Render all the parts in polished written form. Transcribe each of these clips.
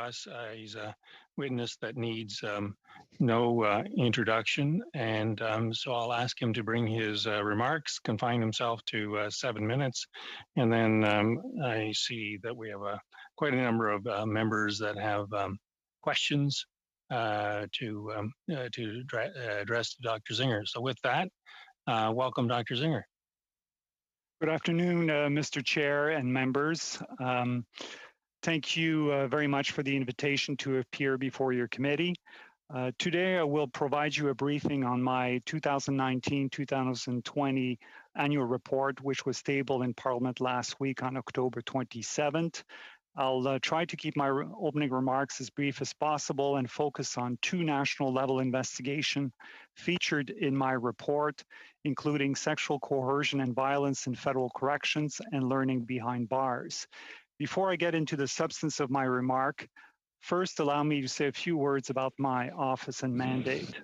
us. He's a witness that needs no introduction, and so I'll ask him to bring his remarks, confine himself to 7 minutes, and then I see that we have quite a number of members that have questions to address to Dr. Zinger. So with that, welcome, Dr. Zinger. Good afternoon, Mr. Chair and members. Thank you very much for the invitation to appear before your committee. Today, I will provide you a briefing on my 2019-2020 annual report, which was tabled in Parliament last week on October 27th. I'll try to keep my opening remarks as brief as possible and focus on two national level investigations featured in my report, including sexual coercion and violence in federal corrections and learning behind bars. Before I get into the substance of my remark, first allow me to say a few words about my office and mandate.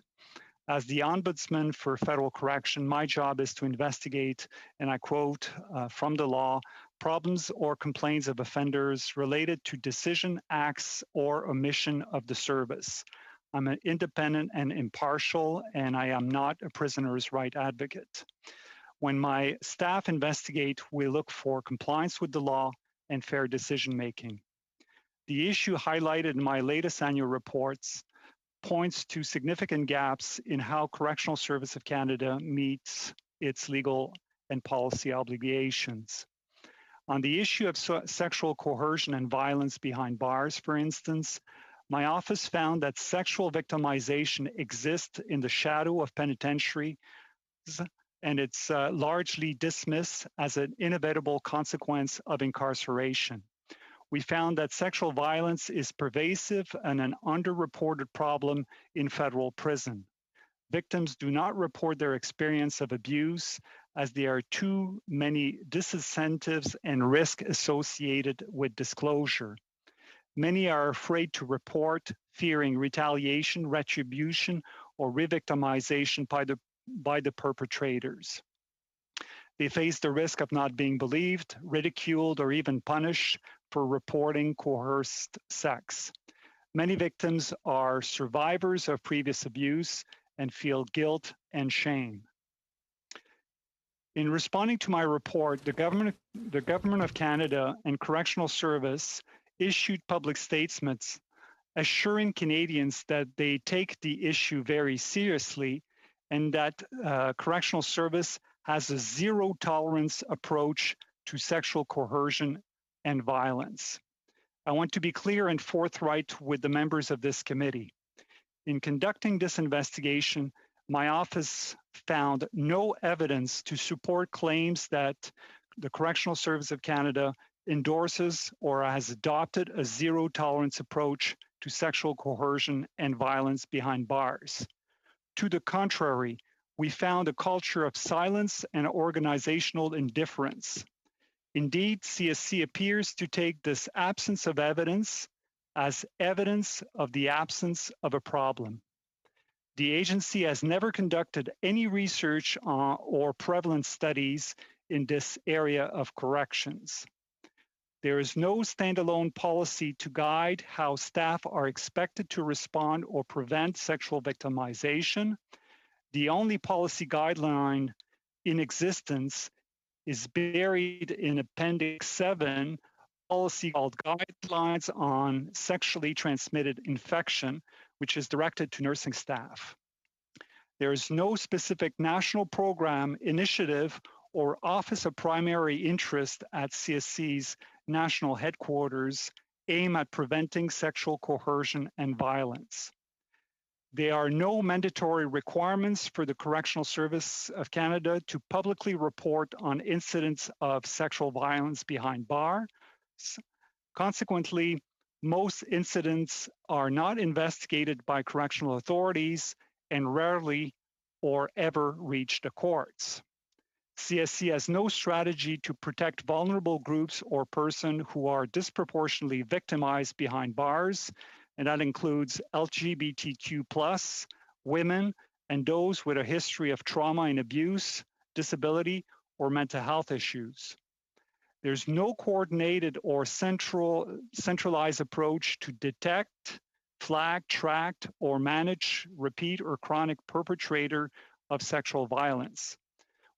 As the Ombudsman for Federal Correction, my job is to investigate, and I quote from the law, problems or complaints of offenders related to decision, acts, or omission of the service. I'm an independent and impartial, and I am not a prisoner's right advocate. When my staff investigate, we look for compliance with the law and fair decision-making. The issue highlighted in my latest annual reports points to significant gaps in how Correctional Service of Canada meets its legal and policy obligations. On the issue of sexual coercion and violence behind bars, for instance, my office found that sexual victimization exists in the shadow of penitentiary, and it's largely dismissed as an inevitable consequence of incarceration. We found that sexual violence is pervasive and an underreported problem in federal prison. Victims do not report their experience of abuse as there are too many disincentives and risk associated with disclosure. Many are afraid to report, fearing retaliation, retribution, or re-victimization by the perpetrators. They face the risk of not being believed, ridiculed, or even punished for reporting coerced sex. Many victims are survivors of previous abuse and feel guilt and shame. In responding to my report, the Government of Canada and Correctional Service issued public statements assuring Canadians that they take the issue very seriously and that Correctional Service has a zero-tolerance approach to sexual coercion and violence. I want to be clear and forthright with the members of this committee. In conducting this investigation, my office found no evidence to support claims that the Correctional Service of Canada endorses or has adopted a zero-tolerance approach to sexual coercion and violence behind bars. To the contrary, we found a culture of silence and organizational indifference. Indeed, CSC appears to take this absence of evidence as evidence of the absence of a problem. The agency has never conducted any research or prevalence studies in this area of corrections. There is no standalone policy to guide how staff are expected to respond or prevent sexual victimization. The only policy guideline in existence is buried in Appendix 7, policy called Guidelines on Sexually Transmitted Infection, which is directed to nursing staff. There is no specific national program, initiative, or Office of Primary Interest at CSC's national headquarters aimed at preventing sexual coercion and violence. There are no mandatory requirements for the Correctional Service of Canada to publicly report on incidents of sexual violence behind bars. Consequently, most incidents are not investigated by correctional authorities and rarely or ever reach the courts. CSC has no strategy to protect vulnerable groups or persons who are disproportionately victimized behind bars, and that includes LGBTQ+, women, and those with a history of trauma and abuse, disability, or mental health issues. There's no coordinated or centralized approach to detect, flag, track, or manage repeat or chronic perpetrator of sexual violence.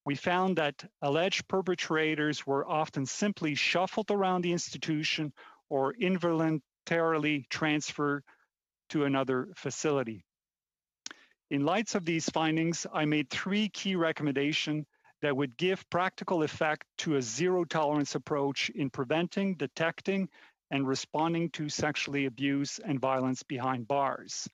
We found that alleged perpetrators were often simply shuffled around the institution or involuntarily transferred to another facility. In light of these findings, I made 3 key recommendations that would give practical effect to a zero-tolerance approach in preventing, detecting, and responding to sexually abuse and violence behind bars.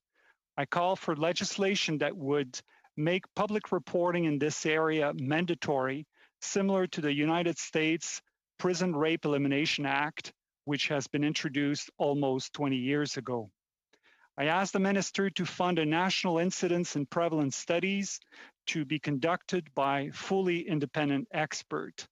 I call for legislation that would make public reporting in this area mandatory, similar to the United States Prison Rape Elimination Act, which has been introduced almost 20 years ago. I asked the minister to fund a national incidence and prevalence studies to be conducted by fully independent expert.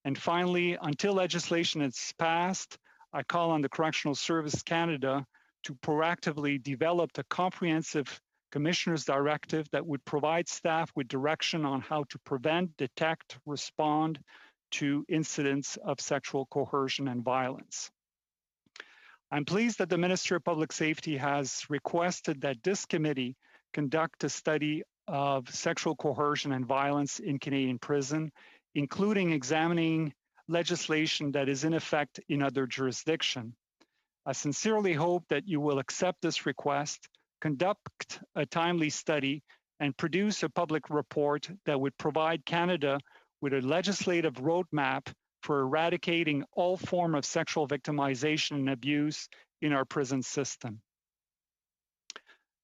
And finally, until legislation is passed, I call on the Correctional Service Canada to proactively develop a comprehensive Commissioner's Directive that would provide staff with direction on how to prevent, detect, respond to incidents of sexual coercion and violence. I'm pleased that the Minister of Public Safety has requested that this committee conduct a study of sexual coercion and violence in Canadian prison, including examining legislation that is in effect in other jurisdictions. I sincerely hope that you will accept this request, conduct a timely study, and produce a public report that would provide Canada with a legislative roadmap for eradicating all forms of sexual victimization and abuse in our prison system.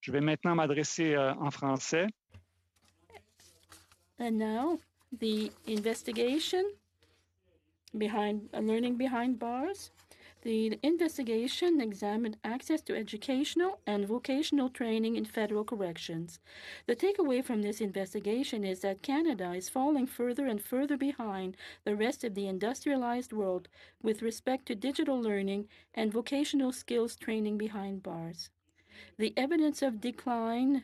Je vais maintenant m'adresser en français. And now, the investigation behind learning behind bars. The investigation examined access to educational and vocational training in federal corrections. The takeaway from this investigation is that Canada is falling further and further behind the rest of the industrialized world with respect to digital learning and vocational skills training behind bars. The evidence of decline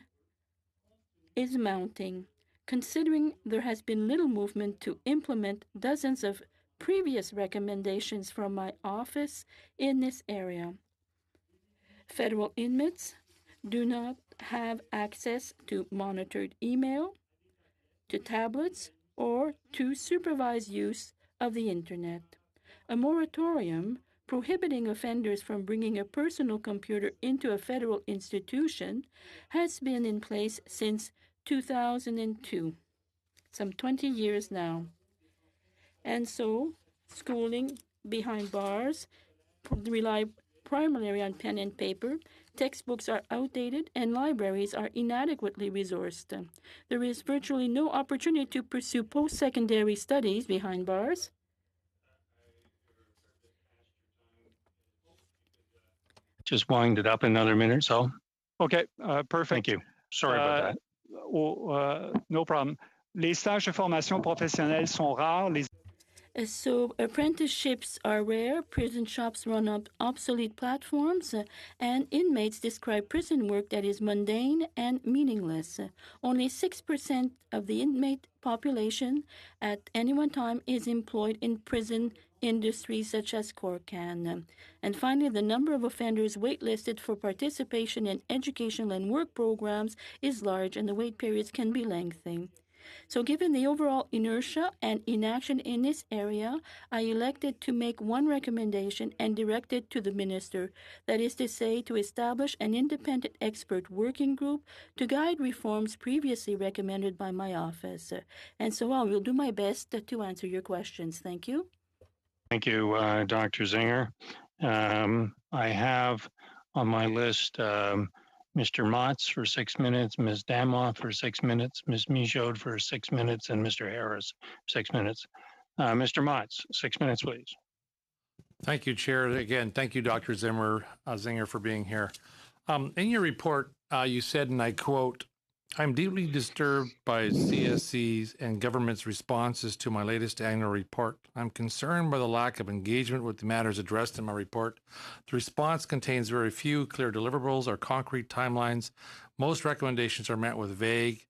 is mounting, considering there has been little movement to implement dozens of previous recommendations from my office in this area. Federal inmates do not have access to monitored email, to tablets, or to supervised use of the internet. A moratorium prohibiting offenders from bringing a personal computer into a federal institution has been in place since 2002, some 20 years now. And so, schooling behind bars rely primarily on pen and paper, textbooks are outdated, and libraries are inadequately resourced. There is virtually no opportunity to pursue post-secondary studies behind bars. Just wind it up another minute or so. Okay, perfect. Thank you. Sorry about that. No problem. Les stages de formation professionnelle sont rares. So apprenticeships are rare, prison shops run up obsolete platforms, and inmates describe prison work that is mundane and meaningless. Only 6% of the inmate population at any one time is employed in prison industries such as Corcan. And finally, the number of offenders waitlisted for participation in educational and work programs is large, and the wait periods can be lengthy. So given the overall inertia and inaction in this area, I elected to make one recommendation and direct it to the minister, that is to say, to establish an independent expert working group to guide reforms previously recommended by my office. And so I will do my best to answer your questions. Thank you. Thank you, Dr. Zinger. I have on my list Mr. Motz for 6 minutes, Ms. Damoff for 6 minutes, Ms. Michaud for 6 minutes, and Mr. Harris 6 minutes. Mr. Motz, 6 minutes, please. Thank you, Chair. Again, thank you, Dr. Zinger, for being here. In your report, you said, and I quote, "I'm deeply disturbed by CSC's and government's responses to my latest annual report. I'm concerned by the lack of engagement with the matters addressed in my report. The response contains very few clear deliverables or concrete timelines. Most recommendations are met with vague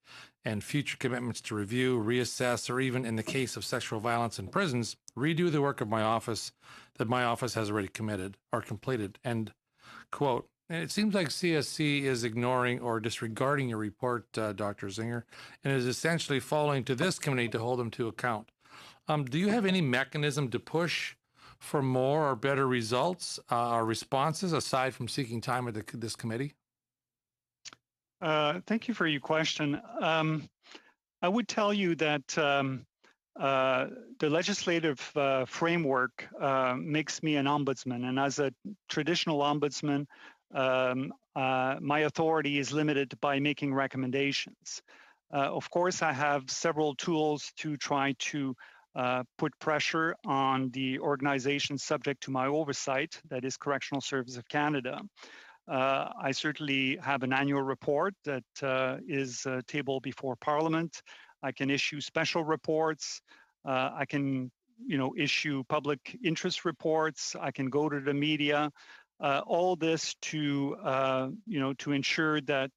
and future commitments to review, reassess, or even in the case of sexual violence in prisons, redo the work of my office that my office has already committed or completed. End quote. And it seems like CSC is ignoring or disregarding your report, Dr. Zinger, and is essentially falling to this committee to hold them to account. Do you have any mechanism to push for more or better results or responses aside from seeking time at this committee? Thank you for your question. I would tell you that the legislative framework makes me an ombudsman, and as a traditional ombudsman, my authority is limited by making recommendations. Of course, I have several tools to try to put pressure on the organization subject to my oversight, that is Correctional Service of Canada. I certainly have an annual report that is tabled before Parliament. I can issue special reports. I can, issue public interest reports. I can go to the media. All this to, to ensure that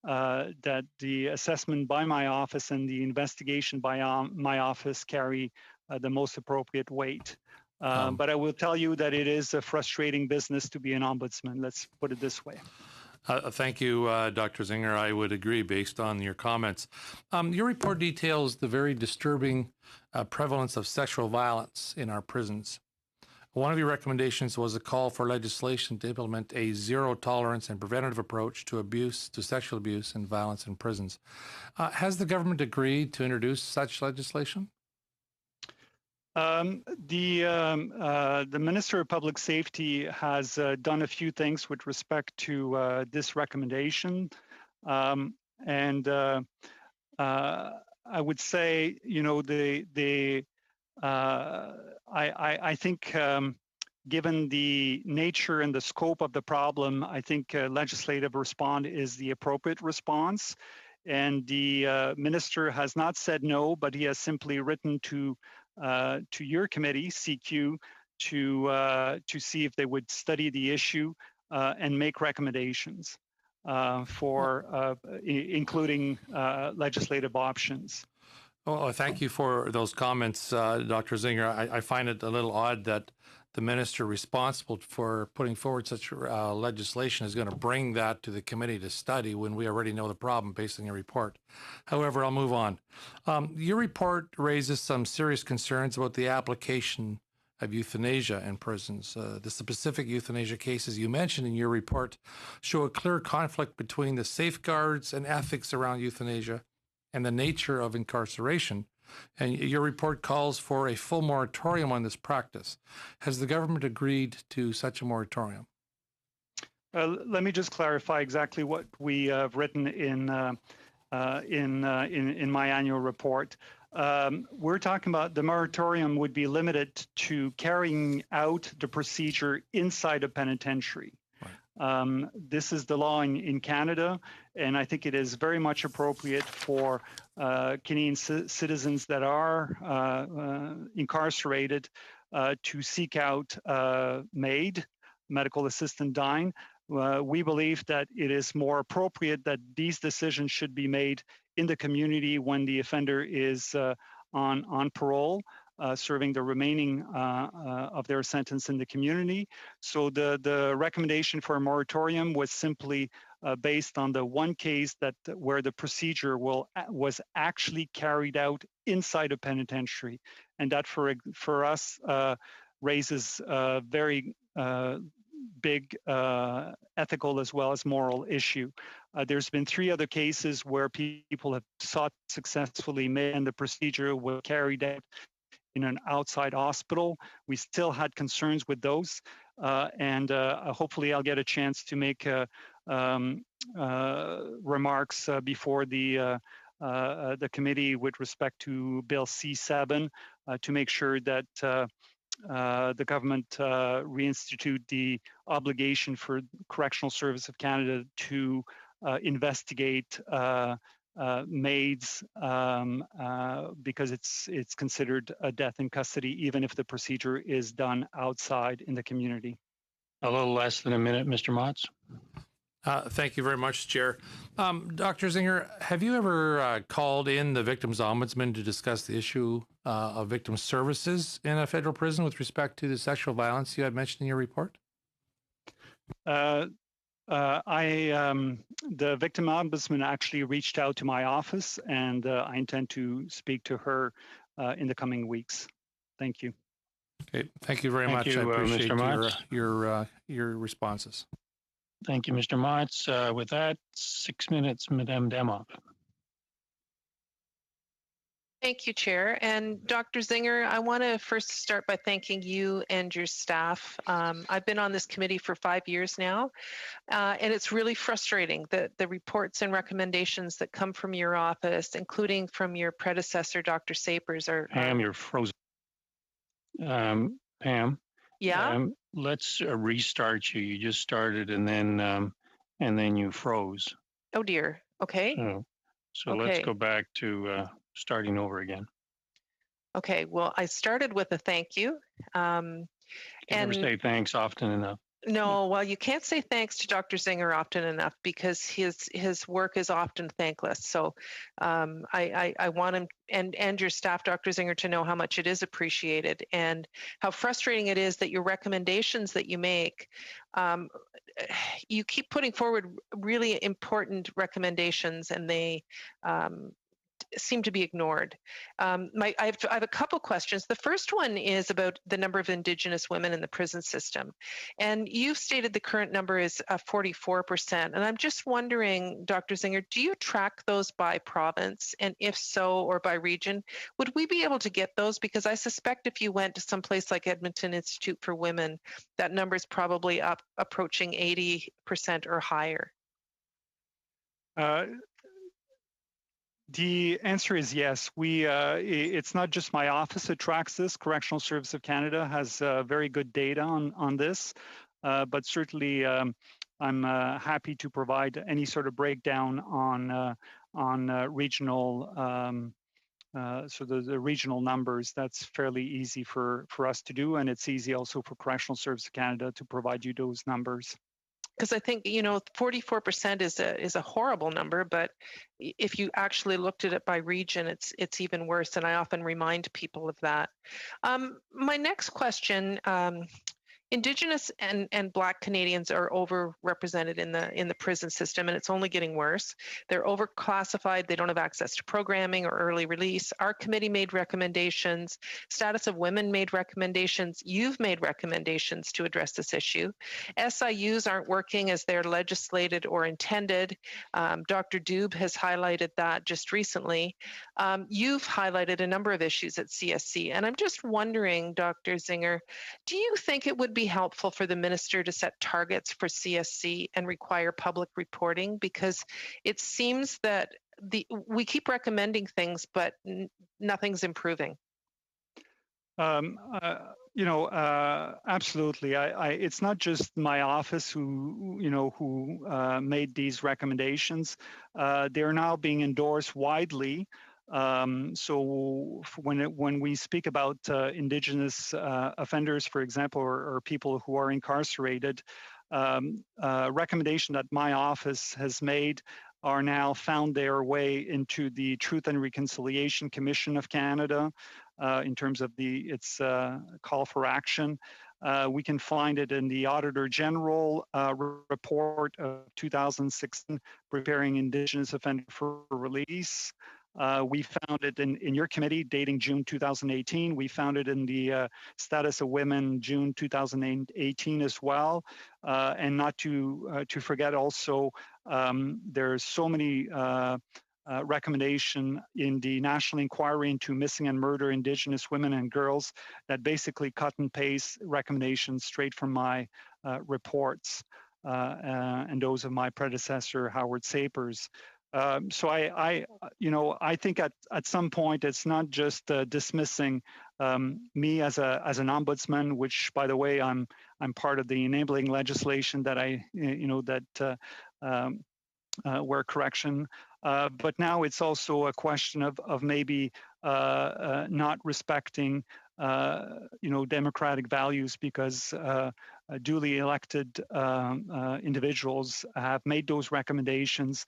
that the assessment by my office and the investigation by my office carry the most appropriate weight. But I will tell you that it is a frustrating business to be an ombudsman. Let's put it this way. Thank you, Dr. Zinger. I would agree based on your comments. Your report details the very disturbing prevalence of sexual violence in our prisons. One of your recommendations was a call for legislation to implement a zero tolerance and preventative approach to sexual abuse and violence in prisons. Has the government agreed to introduce such legislation? The Minister of Public Safety has done a few things with respect to this recommendation. And I would say, I think given the nature and the scope of the problem, I think legislative response is the appropriate response. And the minister has not said no, but he has simply written to your committee, CQ, to see if they would study the issue and make recommendations for including legislative options. Oh, thank you for those comments, Dr. Zinger. I find it a little odd that the minister responsible for putting forward such legislation is going to bring that to the committee to study when we already know the problem based on your report. However, I'll move on. Your report raises some serious concerns about the application of euthanasia in prisons. The specific euthanasia cases you mentioned in your report show a clear conflict between the safeguards and ethics around euthanasia and the nature of incarceration. And your report calls for a full moratorium on this practice. Has the government agreed to such a moratorium? Let me just clarify exactly what we have written in my annual report. We're talking about the moratorium would be limited to carrying out the procedure inside a penitentiary. This is the law in Canada, and I think it is very much appropriate for Canadian citizens that are incarcerated to seek out MAID, medical assistant dying. We believe that it is more appropriate that these decisions should be made in the community when the offender is on parole. Serving the remaining of their sentence in the community. So the recommendation for a moratorium was simply based on the one case where the procedure was actually carried out inside a penitentiary, and that for us raises a very big ethical as well as moral issue. There's been 3 other cases where people have sought successfully made, and the procedure was carried out in an outside hospital. We still had concerns with those, and hopefully I'll get a chance to make remarks before the committee with respect to Bill C7 to make sure that the government reinstitute the obligation for Correctional Service of Canada to investigate MAIDs because it's considered a death in custody, even if the procedure is done outside in the community. A little less than a minute, Mr. Motz. Thank you very much, Chair. Dr. Zinger, have you ever called in the victim's ombudsman to discuss the issue of victim services in a federal prison with respect to the sexual violence you had mentioned in your report? The victim ombudsman actually reached out to my office, and I intend to speak to her in the coming weeks. Thank you. Okay, thank you very much. You, I appreciate Mr. your responses. Thank you, Mr. Motz. With that, 6 minutes, Madame Demoff. Thank you, Chair. And Dr. Zinger, I want to first start by thanking you and your staff. I've been on this committee for 5 years now, and it's really frustrating that the reports and recommendations that come from your office, including from your predecessor, Dr. Sapers, are... Pam, you're frozen. Pam? Yeah? Let's restart you. You just started and then you froze. Oh, dear. Okay. So Okay. let's go back to starting over again. Okay. Well, I started with a thank you. You never say thanks often enough. No, well, you can't say thanks to Dr. Zinger often enough because his work is often thankless. So I want him and your staff, Dr. Zinger, to know how much it is appreciated and how frustrating it is that your recommendations that you make, you keep putting forward really important recommendations and they seem to be ignored. I have a couple questions. The first one is about the number of Indigenous women in the prison system. And you've stated the current number is 44%. And I'm just wondering, Dr. Zinger, do you track those by province? And if so, or by region, would we be able to get those? Because I suspect if you went to some place like Edmonton Institute for Women, that number is probably approaching 80% or higher. The answer is yes. It's not just my office that tracks this. Correctional Service of Canada has very good data on this, but certainly I'm happy to provide any sort of breakdown on regional, so the regional numbers. That's fairly easy for us to do, and it's easy also for Correctional Service of Canada to provide you those numbers. Because I think, 44% is a horrible number, but if you actually looked at it by region, it's even worse. And I often remind people of that. My next question, Indigenous and Black Canadians are overrepresented in the prison system, and it's only getting worse. They're overclassified. They don't have access to programming or early release. Our committee made recommendations. Status of Women made recommendations. You've made recommendations to address this issue. SIUs aren't working as they're legislated or intended. Dr. Dube has highlighted that just recently. You've highlighted a number of issues at CSC, and I'm just wondering, Dr. Zinger, do you think it would be helpful for the minister to set targets for CSC and require public reporting? Because it seems that we keep recommending things, but nothing's improving. Absolutely. It's not just my office who made these recommendations. They're now being endorsed widely. So when we speak about Indigenous offenders, for example, or people who are incarcerated, recommendation that my office has made are now found their way into the Truth and Reconciliation Commission of Canada in terms of its call for action. We can find it in the Auditor General report of 2016, Preparing Indigenous Offenders for Release. We found it in your committee dating June 2018. We found it in the Status of Women June 2018 as well. And not to forget also, there's so many recommendation in the National Inquiry into Missing and Murder Indigenous Women and Girls that basically cut and paste recommendations straight from my reports and those of my predecessor, Howard Sapers. So I think at some point it's not just dismissing me as an ombudsman, which, by the way, I'm part of the enabling legislation that where correction. But now it's also a question of maybe not respecting democratic values because duly elected individuals have made those recommendations.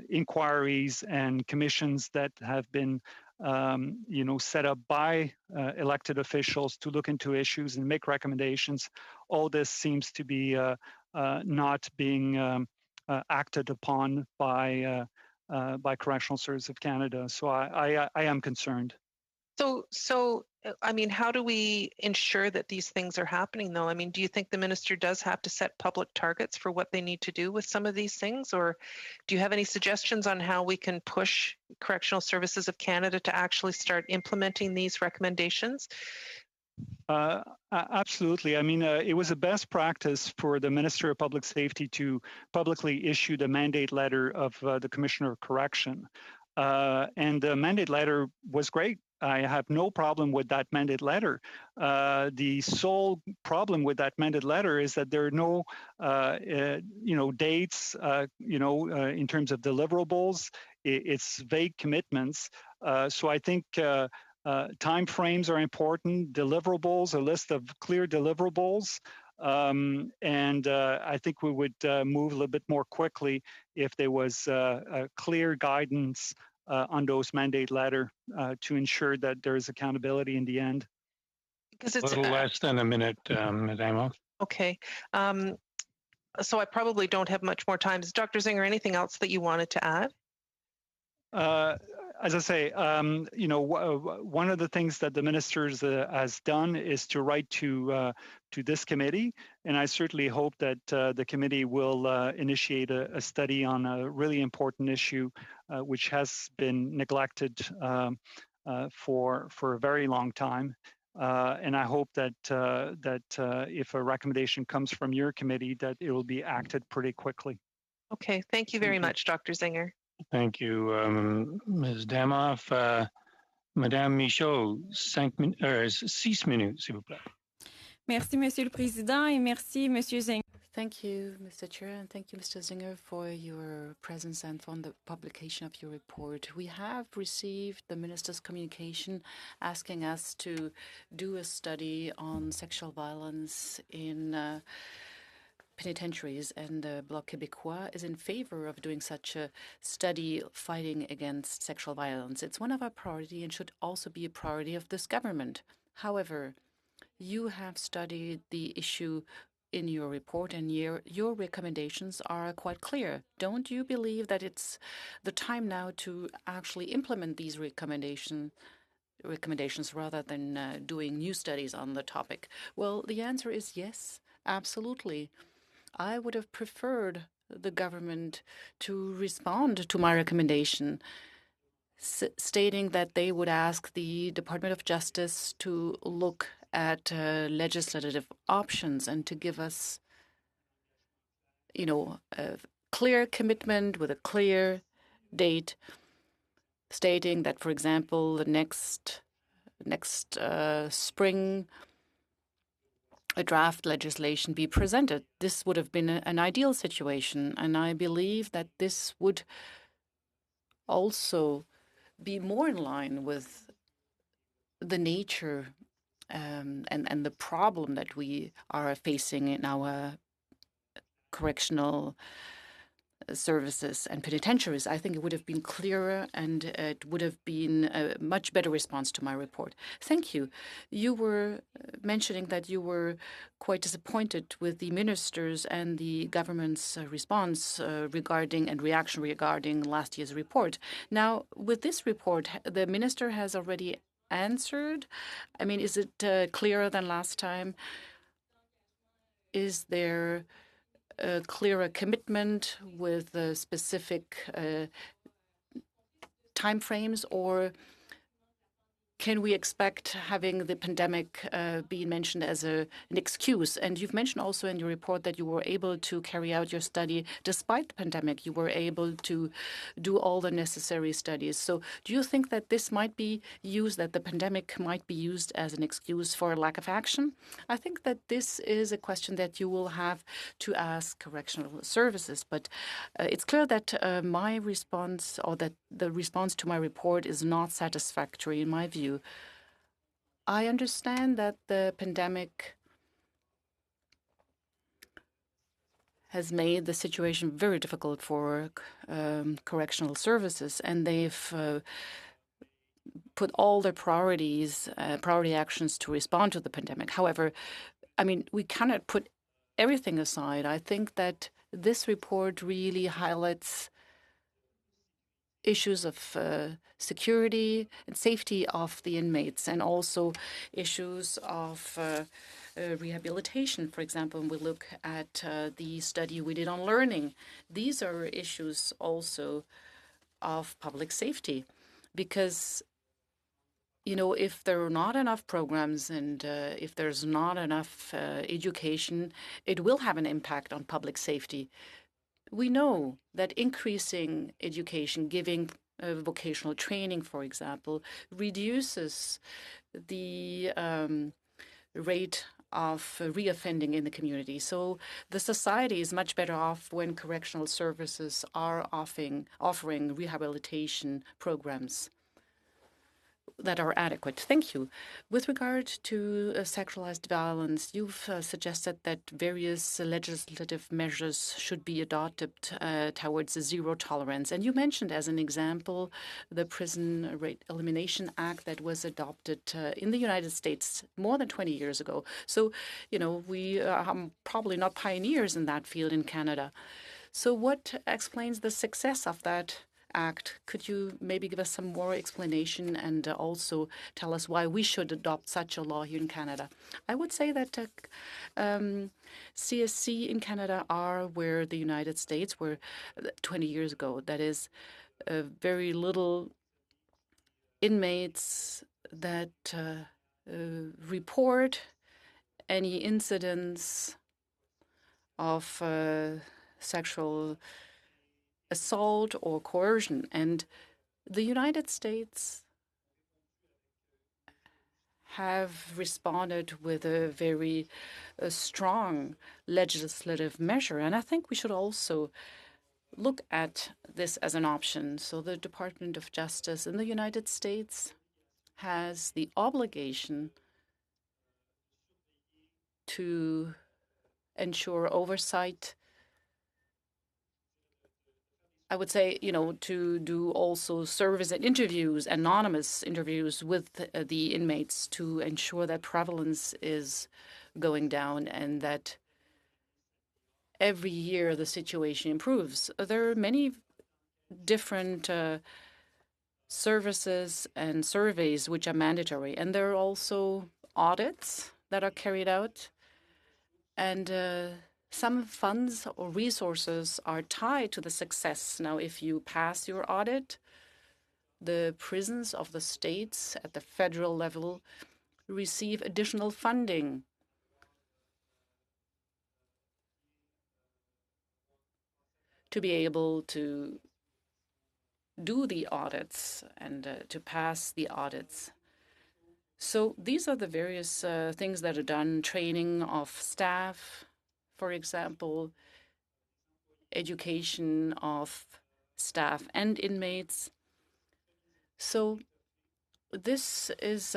Inquiries and commissions that have been set up by elected officials to look into issues and make recommendations. All this seems to be not being acted upon by Correctional Services of Canada. So I am concerned. So, I mean, how do we ensure that these things are happening, though? I mean, do you think the minister does have to set public targets for what they need to do with some of these things? Or do you have any suggestions on how we can push Correctional Services of Canada to actually start implementing these recommendations? Absolutely. I mean, it was a best practice for the Minister of Public Safety to publicly issue the mandate letter of the Commissioner of Correction. And the mandate letter was great. I have no problem with that mandate letter. The sole problem with that mandate letter is that there are no, dates, in terms of deliverables. It's vague commitments. So I think time frames are important. Deliverables, a list of clear deliverables. And I think we would move a little bit more quickly if there was a clear guidance on those mandate letter to ensure that there is accountability in the end. Because it's a little less than a minute, Madame. Okay. So I probably don't have much more time. Is Dr. Zinger anything else that you wanted to add? As I say, one of the things that the ministers has done is to write to this committee, and I certainly hope that the committee will initiate a study on a really important issue, which has been neglected for a very long time. And I hope that if a recommendation comes from your committee, that it will be acted pretty quickly. Okay, thank you very much, Dr. Zinger. Thank you, Ms. Damoff. Madame Michaud, 6 minutes, s'il vous plaît. Merci, Monsieur le Président, et merci, Monsieur Zinger. Thank you, Mr. Chair, and thank you, Mr. Zinger, for your presence and for the publication of your report. We have received the Minister's communication asking us to do a study on sexual violence in penitentiaries, and the Bloc Québécois is in favor of doing such a study fighting against sexual violence. It's one of our priorities and should also be a priority of this government. However, you have studied the issue in your report, and your recommendations are quite clear. Don't you believe that it's the time now to actually implement these recommendations rather than doing new studies on the topic? Well, the answer is yes, absolutely. I would have preferred the government to respond to my recommendation, stating that they would ask the Department of Justice to look at legislative options and to give us, a clear commitment with a clear date, stating that, for example, the next spring, a draft legislation be presented. This would have been an ideal situation, and I believe that this would also be more in line with the nature and the problem that we are facing in our correctional services and penitentiaries. I think it would have been clearer, and it would have been a much better response to my report. Thank you. You were mentioning that you were quite disappointed with the ministers and the government's response regarding and reaction regarding last year's report. Now, with this report, the minister has already answered. I mean, is it clearer than last time? Is there a clearer commitment with specific timeframes, or can we expect having the pandemic being mentioned as an excuse? And you've mentioned also in your report that you were able to carry out your study despite the pandemic. You were able to do all the necessary studies. So do you think that this might be used, that the pandemic might be used as an excuse for a lack of action? I think that this is a question that you will have to ask correctional services. But it's clear that my response, or that the response to my report, is not satisfactory in my view. I understand that the pandemic has made the situation very difficult for correctional services, and they've put all their priority actions to respond to the pandemic. However, I mean, we cannot put everything aside. I think that this report really highlights issues of security and safety of the inmates, and also issues of rehabilitation. For example, when we look at the study we did on learning, these are issues also of public safety, because if there are not enough programs and if there's not enough education, it will have an impact on public safety. We know that increasing education, giving vocational training, for example, reduces the rate of reoffending in the community. So the society is much better off when correctional services are offering rehabilitation programs that are adequate. Thank you. With regard to sexualized violence, you've suggested that various legislative measures should be adopted towards zero tolerance. And you mentioned as an example the Prison Rape Elimination Act that was adopted in the United States more than 20 years ago. So, we are probably not pioneers in that field in Canada. So what explains the success of that Act? Could you maybe give us some more explanation and also tell us why we should adopt such a law here in Canada? I would say that CSC in Canada are where the United States were 20 years ago. That is, very little inmates that report any incidents of sexual assault or coercion. And the United States have responded with a very strong legislative measure. And I think we should also look at this as an option. So the Department of Justice in the United States has the obligation to ensure oversight. I would say, to do also service and interviews, anonymous interviews with the inmates to ensure that prevalence is going down and that every year the situation improves. There are many different services and surveys which are mandatory, and there are also audits that are carried out, and some funds or resources are tied to the success. Now, if you pass your audit, the prisons of the states at the federal level receive additional funding to be able to do the audits and to pass the audits. So these are the various things that are done: training of staff, for example, education of staff and inmates. So this is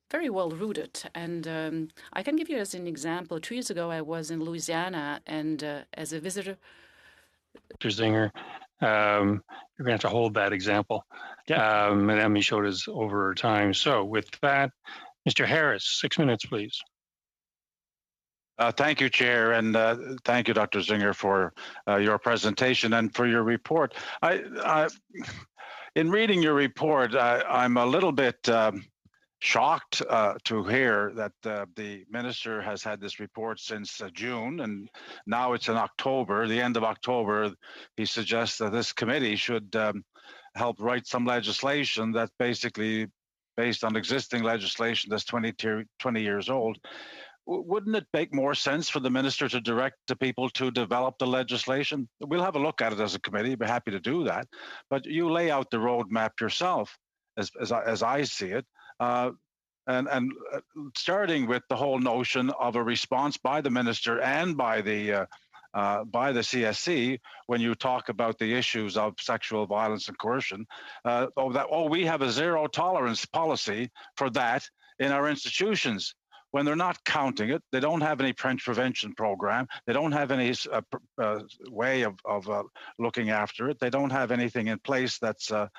very well rooted. And I can give you as an example. 2 years ago, I was in Louisiana, and as a visitor. Dr. Zinger, you're going to have to hold that example. Madame Michaud is over time. So with that, Mr. Harris, 6 minutes, please. Thank you, Chair, and thank you, Dr. Zinger, for your presentation and for your report. In reading your report, I'm a little bit shocked to hear that the minister has had this report since June, and now it's in October, the end of October. He suggests that this committee should help write some legislation that's basically based on existing legislation that's 20 years old. Wouldn't it make more sense for the minister to direct the people to develop the legislation? We'll have a look at it as a committee. We're happy to do that. But you lay out the roadmap yourself, as I see it, and starting with the whole notion of a response by the minister and by the CSC when you talk about the issues of sexual violence and coercion. We have a zero tolerance policy for that in our institutions. when they're not counting it, they don't have any prevention program, they don't have any way of looking after it, they don't have anything in place that's there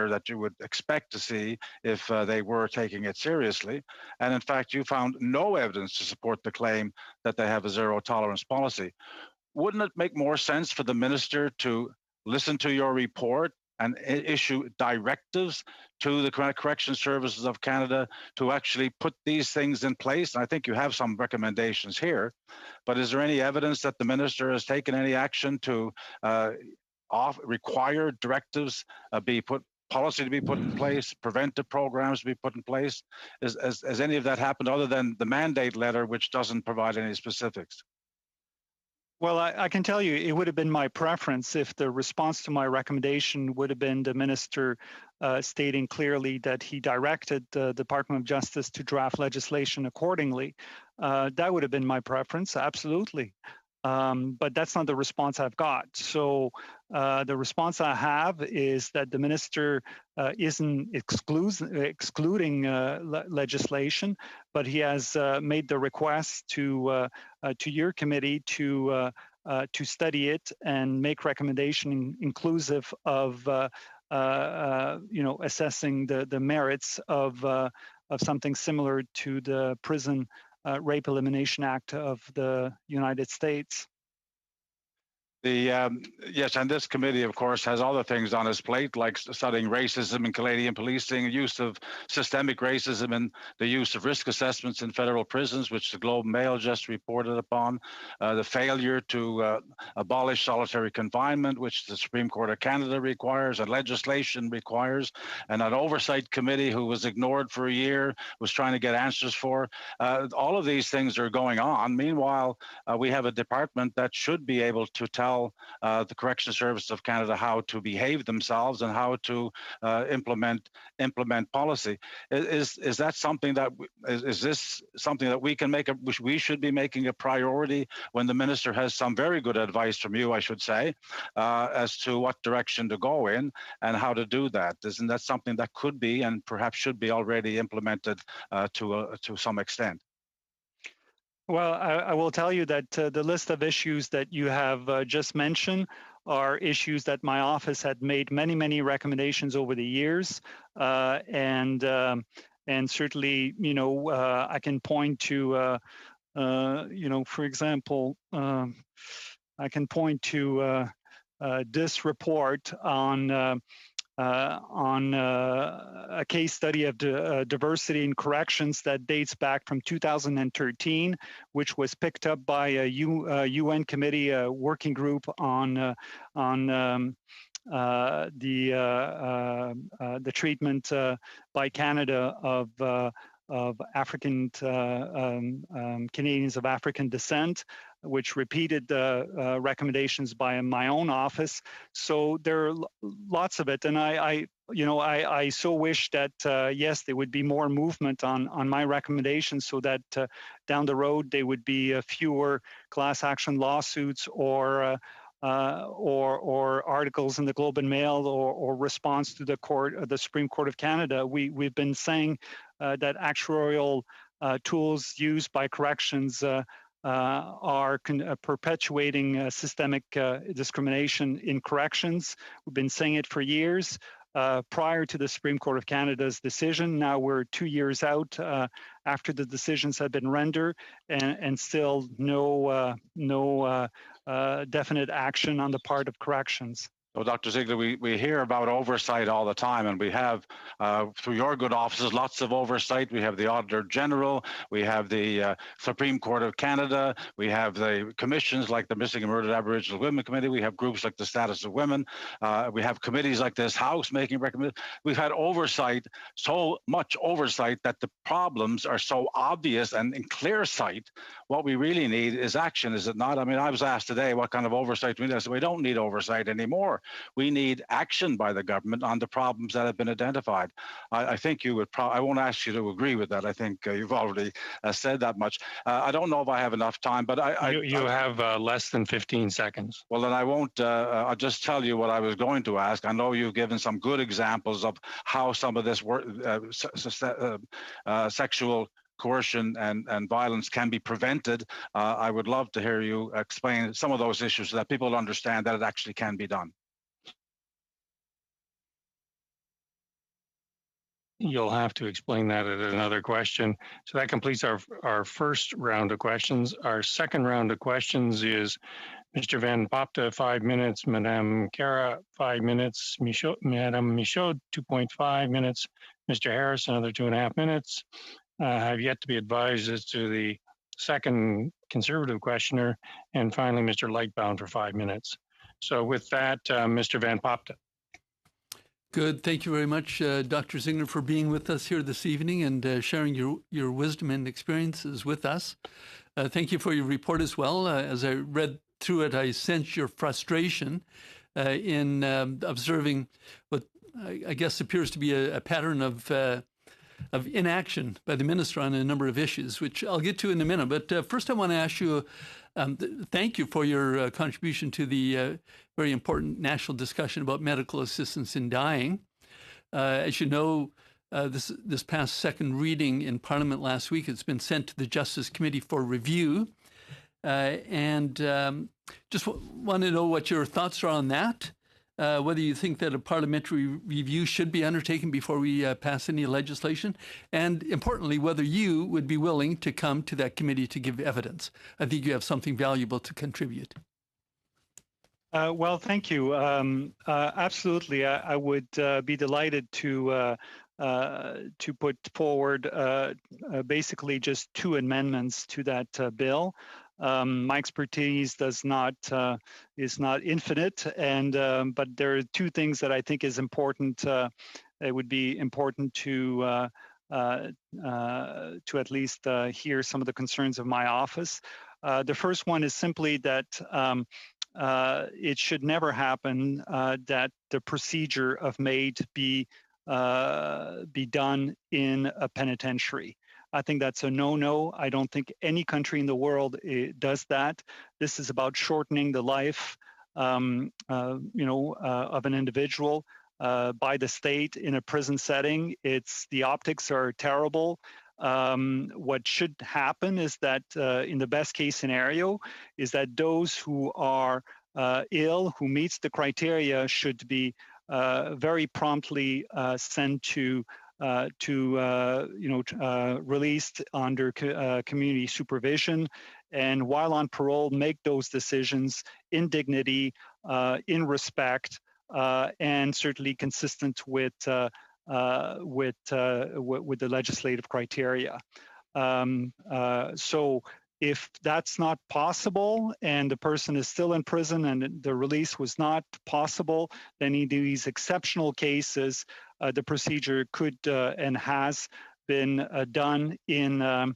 that you would expect to see if they were taking it seriously. And in fact, you found no evidence to support the claim that they have a zero tolerance policy. Wouldn't it make more sense for the minister to listen to your report and issue directives to the Correction Services of Canada to actually put these things in place? And I think you have some recommendations here, but is there any evidence that the minister has taken any action to require directives policy to be put in place, preventive programs to be put in place? Has any of that happened other than the mandate letter, which doesn't provide any specifics? Well, I can tell you it would have been my preference if the response to my recommendation would have been the minister stating clearly that he directed the Department of Justice to draft legislation accordingly. That would have been my preference, absolutely. But that's not the response I've got. So the response I have is that the minister isn't excluding legislation, but he has made the request to your committee to study it and make recommendation inclusive of assessing the merits of something similar to the Prison Rape Elimination Act of the United States. Yes, and this committee, of course, has other things on its plate, like studying racism in Canadian policing, use of systemic racism, and the use of risk assessments in federal prisons, which the Globe and Mail just reported upon, the failure to abolish solitary confinement, which the Supreme Court of Canada requires, and legislation requires, and an oversight committee who was ignored for a year, was trying to get answers for. All of these things are going on. Meanwhile, we have a department that should be able to tell the Correctional Service of Canada how to behave themselves and how to implement policy. Is that something that is this something that we can we should be making a priority when the minister has some very good advice from you, I should say, as to what direction to go in and how to do that? Isn't that something that could be and perhaps should be already implemented to some extent? Well, I will tell you that the list of issues that you have just mentioned are issues that my office had made many recommendations over the years, and certainly, I can point to, for example, I can point to this report on a case study of diversity in corrections that dates back from 2013, which was picked up by a UN committee, a working group on the treatment by Canada of African Canadians of African descent, which repeated the recommendations by my own office. So there are lots of it, and I so wish that yes, there would be more movement on my recommendations, so that down the road there would be fewer class action lawsuits or articles in the Globe and Mail or response to the Supreme Court of Canada. We've been saying that actuarial tools used by corrections are perpetuating systemic discrimination in corrections. We've been saying it for years prior to the Supreme Court of Canada's decision. Now we're 2 years out after the decisions have been rendered, and still no definite action on the part of corrections. So, Dr. Ziegler, we hear about oversight all the time, and we have, through your good offices, lots of oversight. We have the Auditor General, we have the Supreme Court of Canada, we have the commissions like the Missing and Murdered Aboriginal Women Committee, we have groups like the Status of Women, we have committees like this House making recommendations. We've had oversight, so much oversight that the problems are so obvious and in clear sight. What we really need is action, is it not? I mean, I was asked today what kind of oversight we need. I said, we don't need oversight anymore. We need action by the government on the problems that have been identified. I think you would I won't ask you to agree with that. I think you've already said that much. I don't know if I have enough time, but you have less than 15 seconds. Well, then I won't. I'll just tell you what I was going to ask. I know you've given some good examples of how some of this sexual coercion and violence can be prevented. I would love to hear you explain some of those issues so that people understand that it actually can be done. You'll have to explain that at another question. So that completes our first round of questions. Our second round of questions is Mr. Van Popta, 5 minutes, Madame Kara, 5 minutes, Madame Michaud, 2.5 minutes, Mr. Harris, another 2.5 minutes. Have yet to be advised as to the second Conservative questioner, and finally, Mr. Lightbound for 5 minutes. So with that, Mr. Van Popta. Good. Thank you very much, Dr. Zinger, for being with us here this evening and sharing your wisdom and experiences with us. Thank you for your report as well. As I read through it, I sense your frustration in observing what I guess appears to be a pattern of inaction by the minister on a number of issues, which I'll get to in a minute. But first, I want to ask you, thank you for your contribution to the very important national discussion about medical assistance in dying. As you know, this past second reading in Parliament last week, it's been sent to the Justice Committee for review. And just want to know what your thoughts are on that, whether you think that a parliamentary review should be undertaken before we pass any legislation, and importantly, whether you would be willing to come to that committee to give evidence. I think you have something valuable to contribute. Well, thank you. Absolutely. I would be delighted to put forward basically just 2 amendments to that bill. My expertise is not infinite, and but there are 2 things that I think is important. It would be important to at least hear some of the concerns of my office. The first one is simply that it should never happen that the procedure of MAID be done in a penitentiary. I think that's a no-no. I don't think any country in the world does that. This is about shortening the life, of an individual by the state in a prison setting. The optics are terrible. What should happen is that in the best case scenario is that those who are ill, who meets the criteria, should be very promptly sent to released under community supervision, and while on parole, make those decisions in dignity, in respect, and certainly consistent with the legislative criteria. So if that's not possible and the person is still in prison and the release was not possible, then in these exceptional cases, the procedure could and has been done in a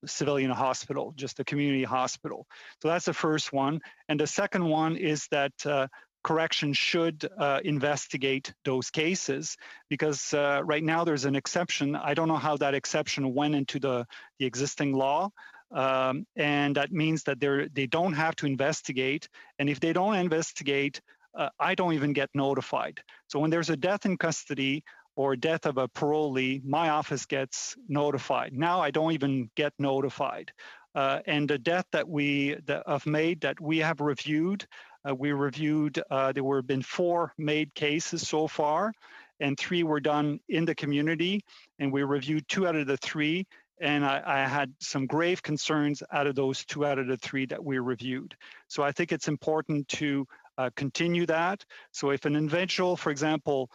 civilian hospital, just a community hospital. So that's the first one. And the second one is that corrections should investigate those cases, because right now there's an exception. I don't know how that exception went into the existing law. And that means that they don't have to investigate. And if they don't investigate, I don't even get notified. So when there's a death in custody or death of a parolee, my office gets notified. Now I don't even get notified. And the death of MAID that we have reviewed, there were been 4 MAID cases so far, and 3 were done in the community, and we reviewed 2 out of the 3, and I had some grave concerns out of those 2 out of the 3 that we reviewed. So I think it's important to continue that. So if an individual, for example,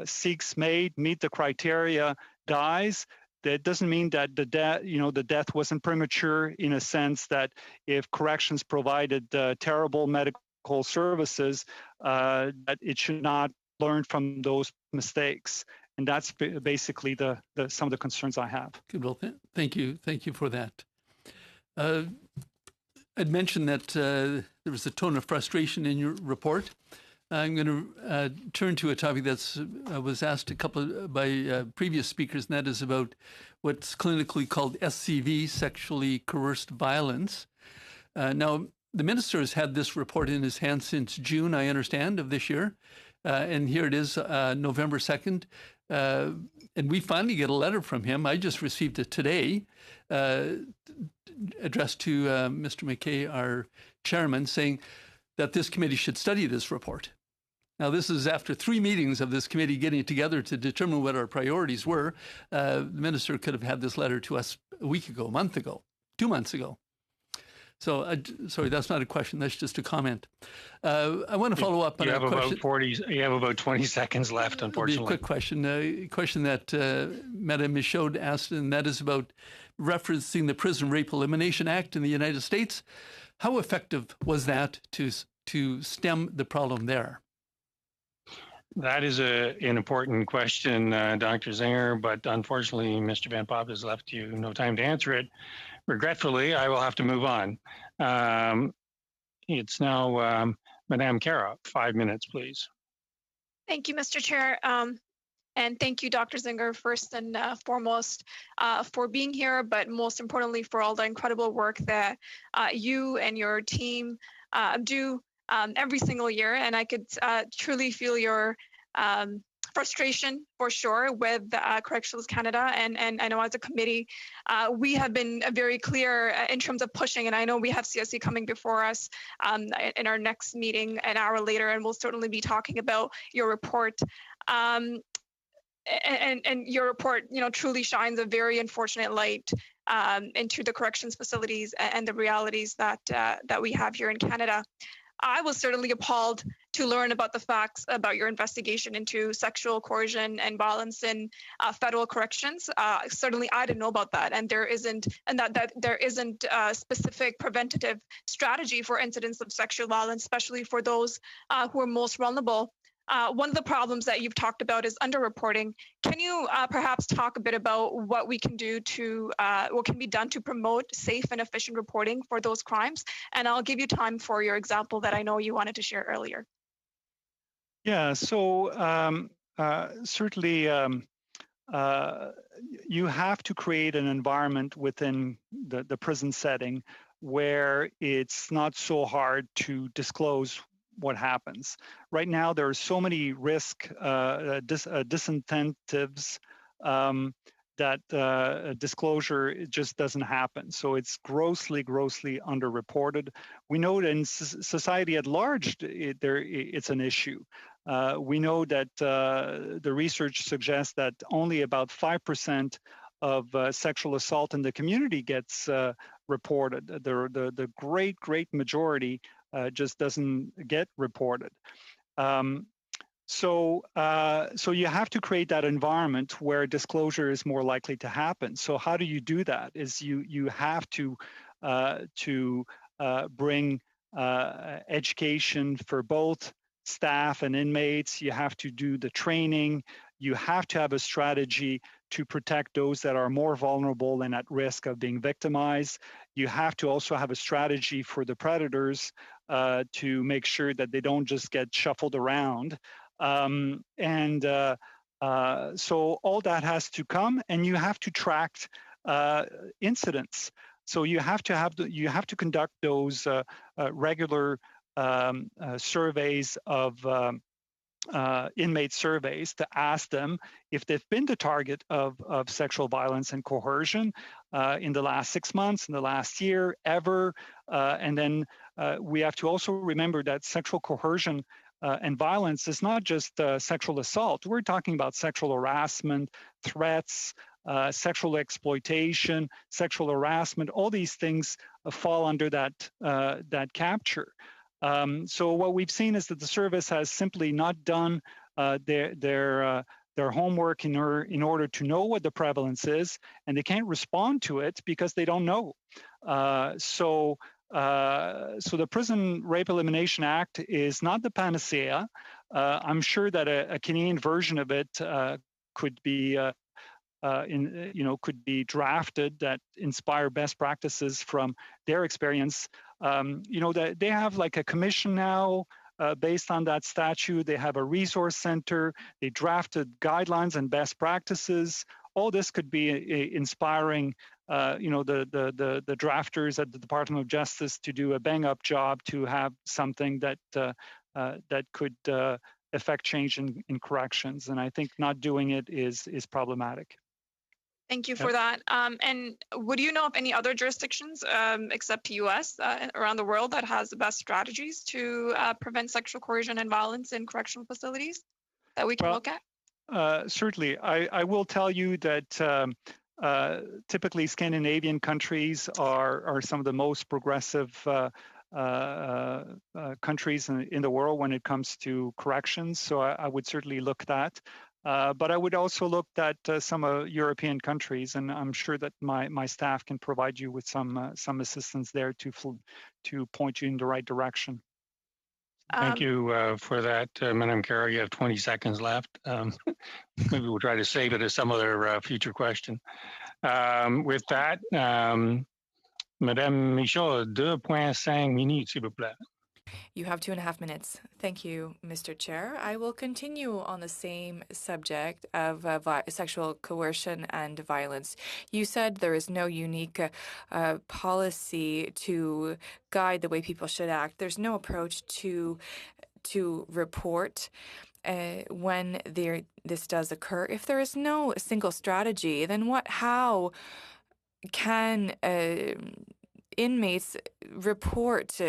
seeks MAID, meet the criteria, dies, that doesn't mean that the death wasn't premature, in a sense that if corrections provided terrible medical services, that it should not learn from those mistakes. And that's basically some of the concerns I have. Good. Well, thank you for that. I'd mentioned that there was a tone of frustration in your report. I'm going to turn to a topic that was asked by previous speakers, and that is about what's clinically called SCV, sexually coerced violence. Now, the minister has had this report in his hand since June, I understand, of this year. And here it is, November 2nd. And we finally get a letter from him. I just received it today, addressed to Mr. McKay, our chairman, saying that this committee should study this report. Now, this is after 3 meetings of this committee getting together to determine what our priorities were. The minister could have had this letter to us a week ago, a month ago, 2 months ago. So, sorry, that's not a question. That's just a comment. I want to follow up on a question. You have about 20 seconds left, unfortunately. A quick question. A question that Madame Michaud asked, and that is about referencing the Prison Rape Elimination Act in the United States. How effective was that to stem the problem there? That is an important question, Dr. Zinger, but unfortunately, Mr. Van Pop has left you no time to answer it. Regretfully, I will have to move on. It's now Madame Kara, 5 minutes, please. Thank you, Mr. Chair. And thank you, Dr. Zinger, first and foremost, for being here, but most importantly, for all the incredible work that you and your team do every single year. And I could truly feel your frustration for sure with Corrections Canada. And I know as a committee, we have been very clear in terms of pushing, and I know we have CSC coming before us in our next meeting an hour later, and we'll certainly be talking about your report. And your report, truly shines a very unfortunate light into the corrections facilities and the realities that we have here in Canada. I was certainly appalled to learn about the facts about your investigation into sexual coercion and violence in federal corrections. Certainly, I didn't know about that, and there isn't a specific preventative strategy for incidents of sexual violence, especially for those who are most vulnerable. One of the problems that you've talked about is underreporting. Can you perhaps talk a bit about what we can do what can be done to promote safe and efficient reporting for those crimes? And I'll give you time for your example that I know you wanted to share earlier. Yeah, so certainly you have to create an environment within the prison setting where it's not so hard to disclose what happens. Right now, there are so many disincentives that disclosure just doesn't happen. So it's grossly underreported. We know that in society at large, it's an issue. We know that the research suggests that only about 5% of sexual assault in the community gets reported. The great majority just doesn't get reported. So you have to create that environment where disclosure is more likely to happen. So how do you do that? Is you have to bring education for both staff and inmates. You have to do the training. You have to have a strategy to protect those that are more vulnerable and at risk of being victimized. You have to also have a strategy for the predators to make sure that they don't just get shuffled around. So all that has to come, and you have to track incidents. So you have to conduct those regular surveys of inmate surveys to ask them if they've been the target of sexual violence and coercion in the last 6 months, in the last year, ever. And then we have to also remember that sexual coercion and violence is not just sexual assault. We're talking about sexual harassment, threats, sexual exploitation, sexual harassment. All these things fall under that capture. So what we've seen is that the service has simply not done their homework in order to know what the prevalence is, and they can't respond to it because they don't know. So the Prison Rape Elimination Act is not the panacea. I'm sure that a Canadian version of it could be drafted that inspire best practices from their experience. That they have like a commission now based on that statute. They have a resource center. They drafted guidelines and best practices. All this could be inspiring, the drafters at the Department of Justice to do a bang-up job to have something that affect change in corrections. And I think not doing it is problematic. Thank you for that. And would you know of any other jurisdictions except the U.S. Around the world that has the best strategies to prevent sexual coercion and violence in correctional facilities that we can look at? Certainly. I will tell you that typically Scandinavian countries are some of the most progressive countries in the world when it comes to corrections. So I would certainly look at that. But I would also look at some European countries, and I'm sure that my staff can provide you with some assistance there to point you in the right direction. Thank you for that, Madam Carroll. You have 20 seconds left. Maybe we'll try to save it as some other future question. With that, Madame Michaud, 2.5 minutes, s'il vous plaît. You have 2.5 minutes. Thank you, Mr. Chair. I will continue on the same subject of sexual coercion and violence. You said there is no unique policy to guide the way people should act. There's no approach to report when this does occur. If there is no single strategy, then how can inmates report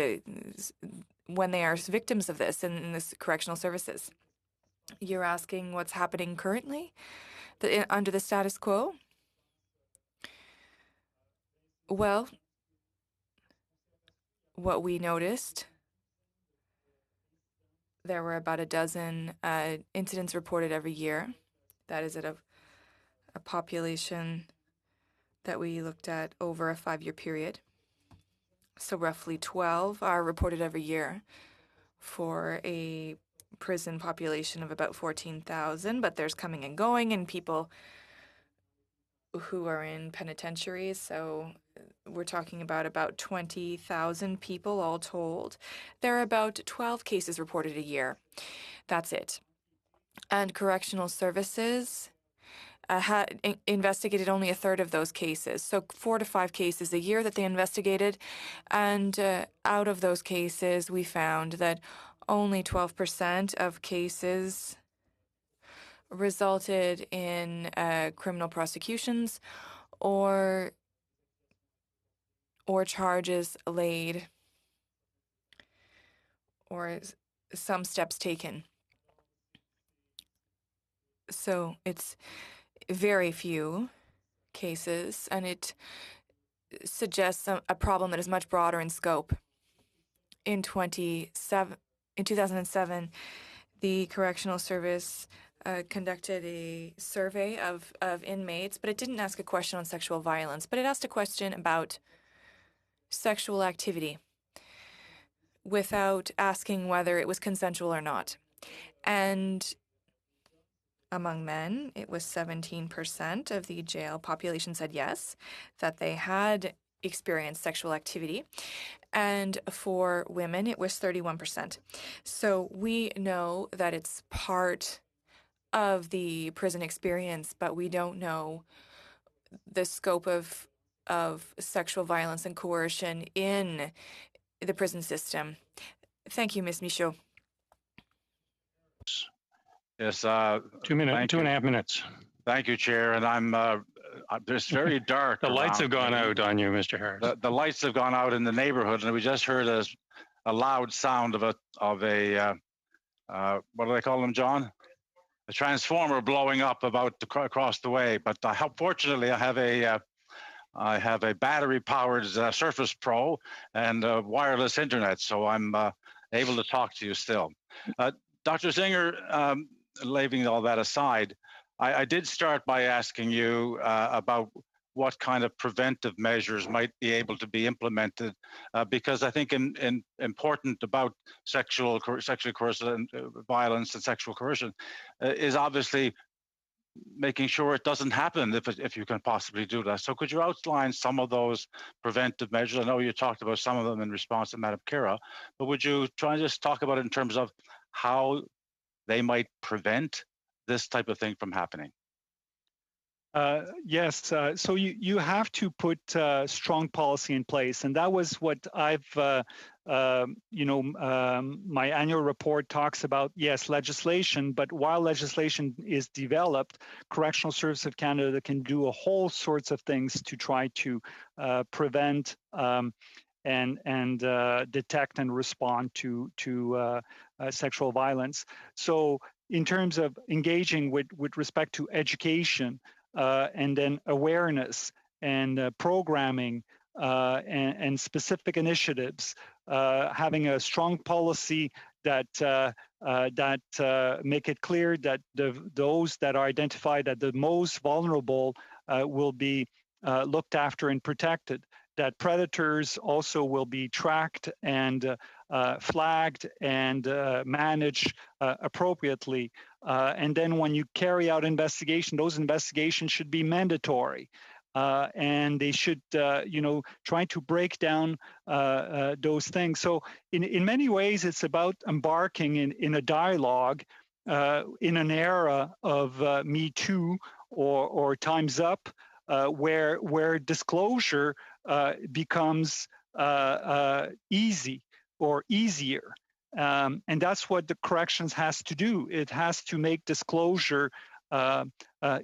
when they are victims of this in this correctional services? You're asking what's happening currently under the status quo? Well, what we noticed, there were about a dozen incidents reported every year. That is at a population that we looked at over a 5-year period. So roughly 12 are reported every year for a prison population of about 14,000, but there's coming and going and people who are in penitentiaries. So we're talking about 20,000 people all told. There are about 12 cases reported a year. That's it. And correctional services had investigated only a third of those cases. So 4 to 5 cases a year that they investigated. And out of those cases, we found that only 12% of cases resulted in criminal prosecutions or charges laid or some steps taken. So it's very few cases, and it suggests a problem that is much broader in scope. In 2007, the Correctional Service conducted a survey of inmates, but it didn't ask a question on sexual violence, but it asked a question about sexual activity without asking whether it was consensual or not. And among men, it was 17% of the jail population said yes, that they had experienced sexual activity. And for women, it was 31%. So we know that it's part of the prison experience, but we don't know the scope of sexual violence and coercion in the prison system. Thank you, Ms. Michaud. Yes. 2 minutes, 2.5 minutes. Thank you, Chair. And I'm it's very dark. The lights have gone out on you, Mr. Harris. The lights have gone out in the neighborhood, and we just heard a loud sound of a what do they call them, John? A transformer blowing up across the way. But fortunately, I have a battery-powered Surface Pro and wireless internet, so I'm able to talk to you still. Dr. Zinger, leaving all that aside, I did start by asking you about what kind of preventive measures might be able to be implemented, because I think important about sexual coercion, violence and sexual coercion is obviously making sure it doesn't happen if you can possibly do that. So could you outline some of those preventive measures? I know you talked about some of them in response to Madam Kira, but would you try and just talk about it in terms of how they might prevent this type of thing from happening? Yes. So you have to put strong policy in place, and that was what I've my annual report talks about, yes, legislation, but while legislation is developed, Correctional Service of Canada can do a whole sorts of things to try to prevent and detect and respond to sexual violence. So in terms of engaging with respect to education and then awareness and programming and specific initiatives, having a strong policy that make it clear that those that are identified as the most vulnerable will be looked after and protected, that predators also will be tracked and flagged and managed appropriately. And then when you carry out investigation, those investigations should be mandatory. And they should, try to break down those things. So in many ways, it's about embarking in a dialogue in an era of Me Too or Time's Up, where disclosure becomes easy or easier. And that's what the corrections has to do. It has to make disclosure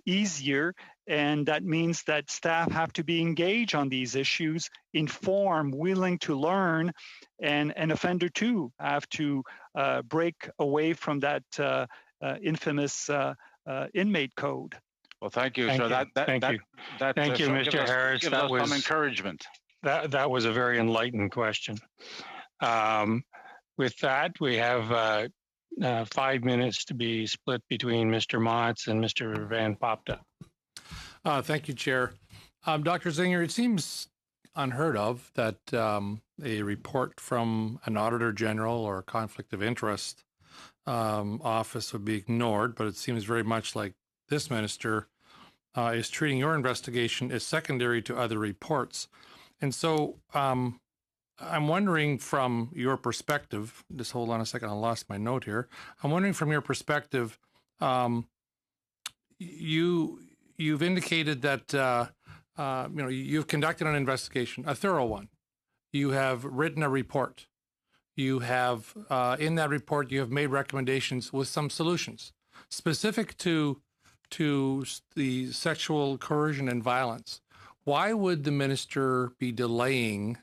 easier. And that means that staff have to be engaged on these issues, informed, willing to learn, and an offender too have to break away from that infamous inmate code. Well, thank you. Thank so you. Thank you, Mr. Harris. Gives us some encouragement. That was a very enlightened question. With that, we have 5 minutes to be split between Mr. Motts and Mr. Van Popta. Thank you, Chair. Dr. Zinger, it seems unheard of that a report from an Auditor General or a conflict of interest office would be ignored, but it seems very much like this minister is treating your investigation as secondary to other reports. And so I'm wondering from your perspective, just hold on a second, I lost my note here. I'm wondering from your perspective, you've indicated that you've conducted an investigation, a thorough one. You have written a report. You have, in that report, you have made recommendations with some solutions specific to the sexual coercion and violence. Why would the minister be delaying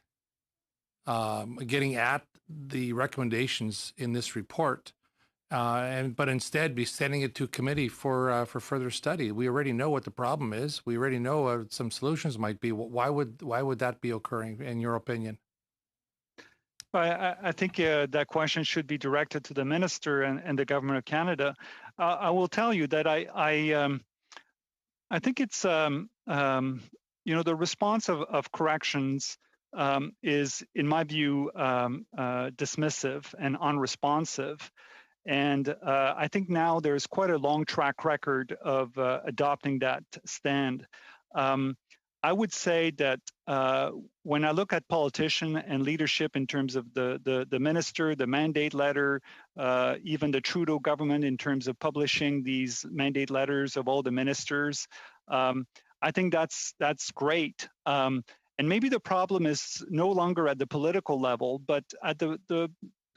getting at the recommendations in this report, but instead be sending it to committee for further study? We already know what the problem is. We already know what some solutions might be. Why would that be occurring, in your opinion? I think that question should be directed to the minister and the government of Canada. I will tell you that I think it's the response of corrections is, in my view, dismissive and unresponsive. And I think now there's quite a long track record of adopting that stand. I would say that when I look at politician and leadership in terms of the minister, the mandate letter, even the Trudeau government in terms of publishing these mandate letters of all the ministers, I think that's great. And maybe the problem is no longer at the political level, but at the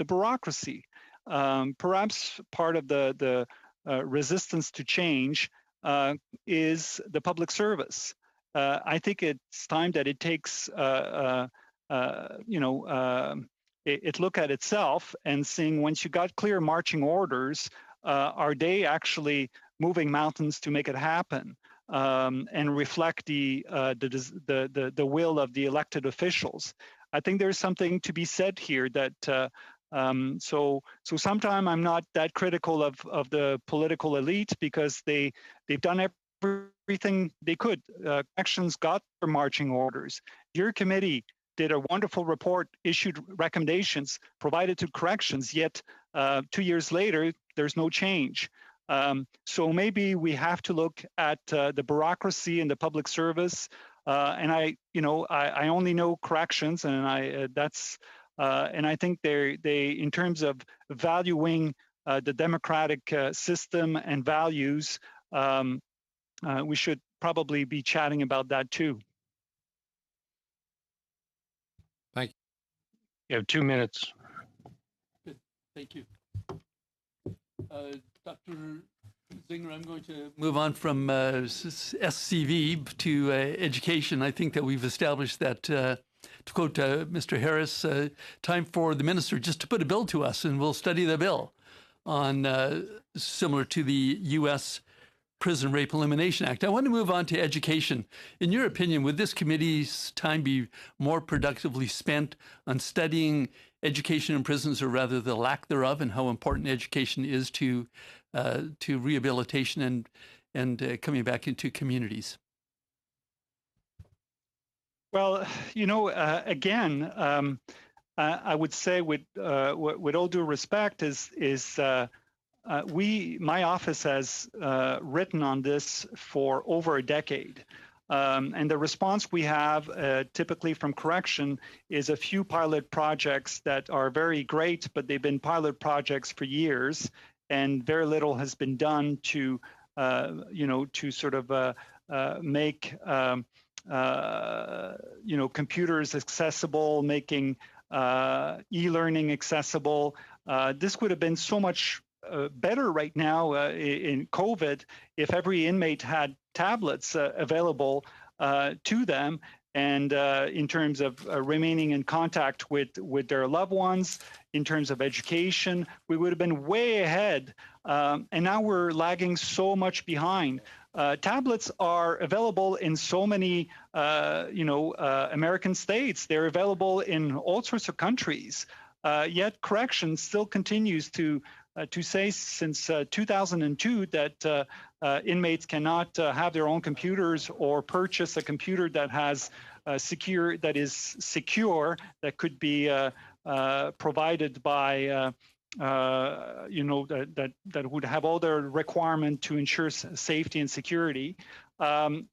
bureaucracy. Perhaps part of the resistance to change is the public service. I think it's time that it takes, it look at itself and seeing, once you got clear marching orders, are they actually moving mountains to make it happen and reflect the will of the elected officials? I think there's something to be said here that. So sometimes I'm not that critical of the political elite because they've done everything they could. Corrections got their marching orders. Your committee did a wonderful report, issued recommendations, provided to corrections, yet 2 years later, there's no change. So maybe we have to look at the bureaucracy in the public service. And I only know corrections, and I think they in terms of valuing the democratic system and values, we should probably be chatting about that too. Thank you. You have 2 minutes. Good. Thank you. Dr. Zinger, I'm going to move on from SCV to education. I think that we've established that, to quote Mr. Harris, time for the minister just to put a bill to us, and we'll study the bill on similar to the U.S. Prison Rape Elimination Act. I want to move on to education. In your opinion, would this committee's time be more productively spent on studying education in prisons, or rather the lack thereof, and how important education is to rehabilitation and coming back into communities? Well, again, I would say with all due respect my office has written on this for over a decade. And the response we have typically from correction is a few pilot projects that are very great, but they've been pilot projects for years, and very little has been done to sort of make computers accessible, making e-learning accessible. This would have been so much better right now in COVID if every inmate had tablets available to them, and in terms of remaining in contact with their loved ones, in terms of education, we would have been way ahead. And now we're lagging so much behind. Tablets are available in so many, American states. They're available in all sorts of countries. Yet corrections still continues to say since 2002 that inmates cannot have their own computers or purchase a computer that has secure, that could be provided by that would have all the requirement to ensure safety and security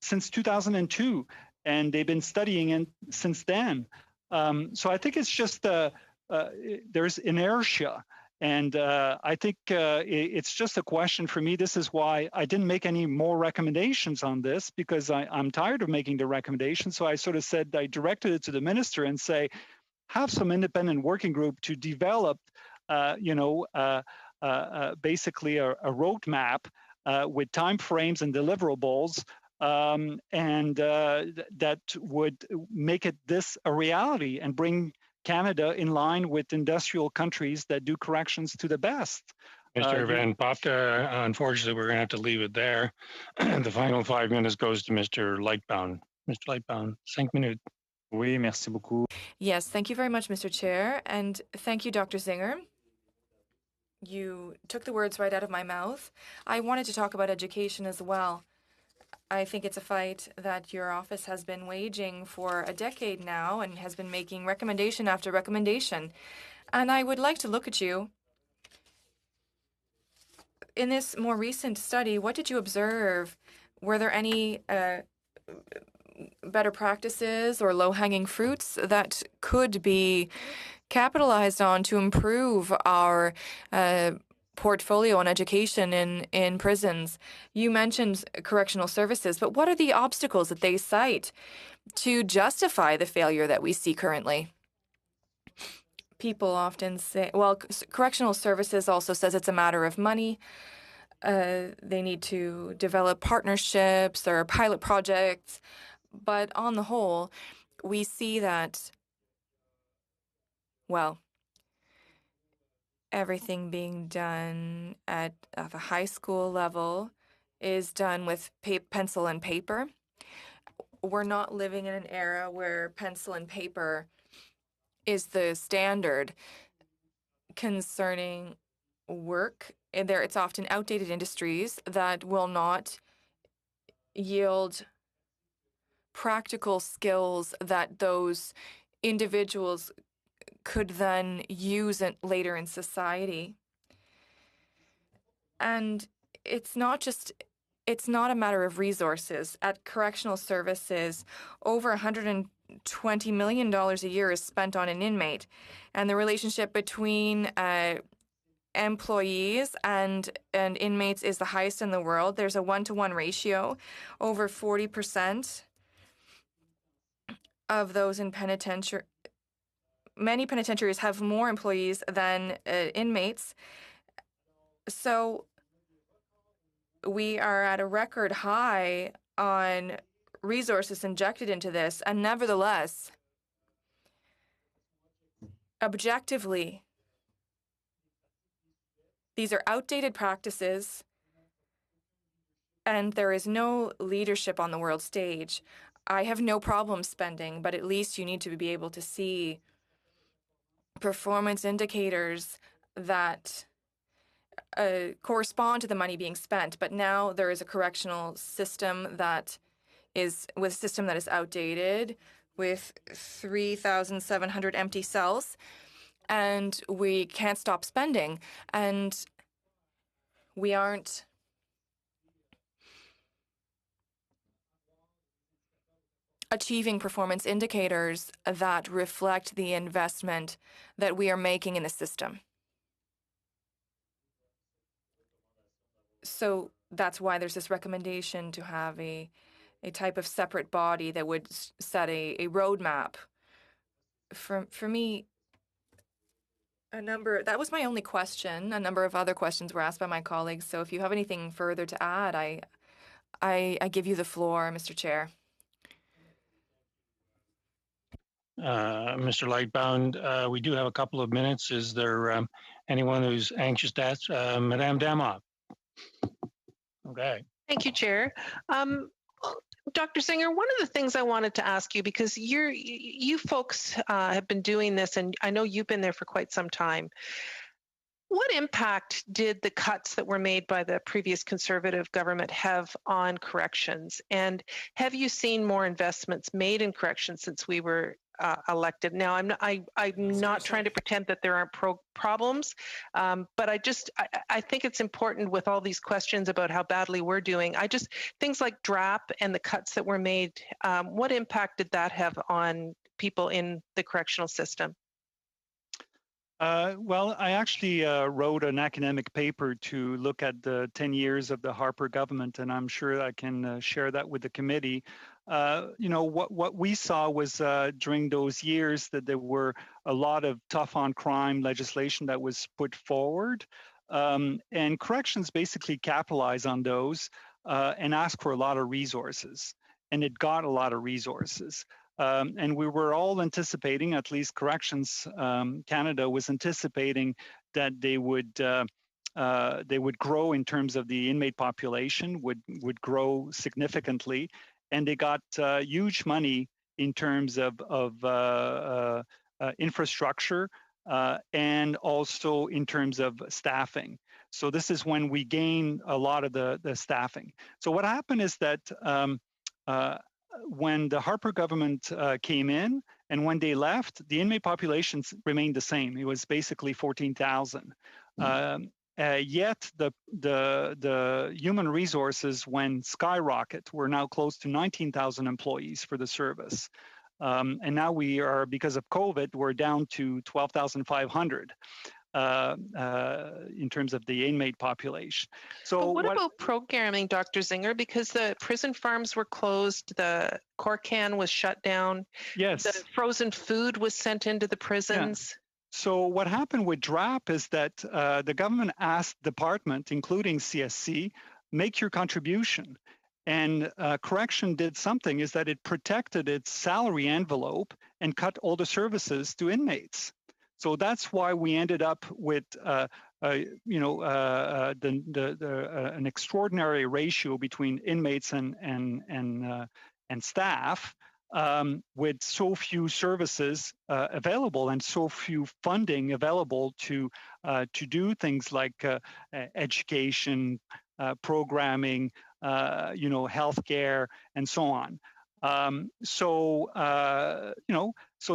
since 2002, and they've been studying it since then. So I think it's just there's inertia. And I think it's just a question for me. This is why I didn't make any more recommendations on this, because I'm tired of making the recommendations. So I sort of said, I directed it to the minister and say, have some independent working group to develop, basically a roadmap with timeframes and deliverables, and that would make this a reality and bring Canada in line with industrial countries that do corrections to the best. Mr. Van Popta, unfortunately, we're going to have to leave it there. The final 5 minutes goes to Mr. Lightbound. Mr. Lightbound, 5 minutes. Oui, merci beaucoup. Yes, thank you very much, Mr. Chair, and thank you, Dr. Zinger. You took the words right out of my mouth. I wanted to talk about education as well. I think it's a fight that your office has been waging for a decade now and has been making recommendation after recommendation. And I would like to look at you. In this more recent study, what did you observe? Were there any better practices or low-hanging fruits that could be capitalized on to improve our portfolio on education in prisons? You mentioned correctional services, but what are the obstacles that they cite to justify the failure that we see currently? People often say, well, correctional services also says it's a matter of money. They need to develop partnerships or pilot projects. But on the whole, we see that, well, everything being done at the high school level is done with pencil and paper. We're not living in an era where pencil and paper is the standard concerning work. And there, it's often outdated industries that will not yield practical skills that those individuals could then use it later in society. And it's not a matter of resources. At correctional services, over $120 million a year is spent on an inmate. And the relationship between employees and inmates is the highest in the world. There's a 1-to-1 ratio. Over 40% of those in penitentiary, many penitentiaries have more employees than inmates. So we are at a record high on resources injected into this, and nevertheless, objectively, these are outdated practices, and there is no leadership on the world stage. I have no problem spending, but at least you need to be able to see performance indicators that correspond to the money being spent. But now there is a correctional system that is outdated, with 3,700 empty cells, and we can't stop spending, and we aren't achieving performance indicators that reflect the investment that we are making in the system. So that's why there's this recommendation to have a type of separate body that would set a roadmap. For me, that was my only question. A number of other questions were asked by my colleagues. So if you have anything further to add, I give you the floor, Mr. Chair. Mr. Lightbound, we do have a couple of minutes. Is there anyone who's anxious to ask? Madame Damok. Okay. Thank you, Chair. Dr. Zinger, one of the things I wanted to ask you, because you folks have been doing this, and I know you've been there for quite some time. What impact did the cuts that were made by the previous Conservative government have on corrections? And have you seen more investments made in corrections since we were elected? Now, I'm not trying to pretend that there aren't problems, but I think it's important with all these questions about how badly we're doing. Things like DRAP and the cuts that were made, what impact did that have on people in the correctional system? Well, I actually wrote an academic paper to look at the 10 years of the Harper government, and I'm sure I can share that with the committee. What we saw was during those years that there were a lot of tough on crime legislation that was put forward, and corrections basically capitalized on those and asked for a lot of resources, and it got a lot of resources. And we were all anticipating, at least Corrections Canada was anticipating, that they would grow in terms of the inmate population, would grow significantly, and they got huge money in terms of infrastructure and also in terms of staffing. So this is when we gain a lot of the staffing. So what happened is that when the Harper government came in and when they left, the inmate populations remained the same. It was basically 14,000. Yet the human resources went skyrocket. We're now close to 19,000 employees for the service. And now we are, because of COVID, we're down to 12,500. In terms of the inmate population. So but what about programming, Dr. Zinger? Because the prison farms were closed, the Corcan was shut down. Yes. The frozen food was sent into the prisons. Yeah. So what happened with DRAP is that the government asked department, including CSC, make your contribution. And correction did something, is that it protected its salary envelope and cut all the services to inmates. So that's why we ended up with, an extraordinary ratio between inmates and staff, with so few services available and so few funding available to do things like education, programming, healthcare, and so on. So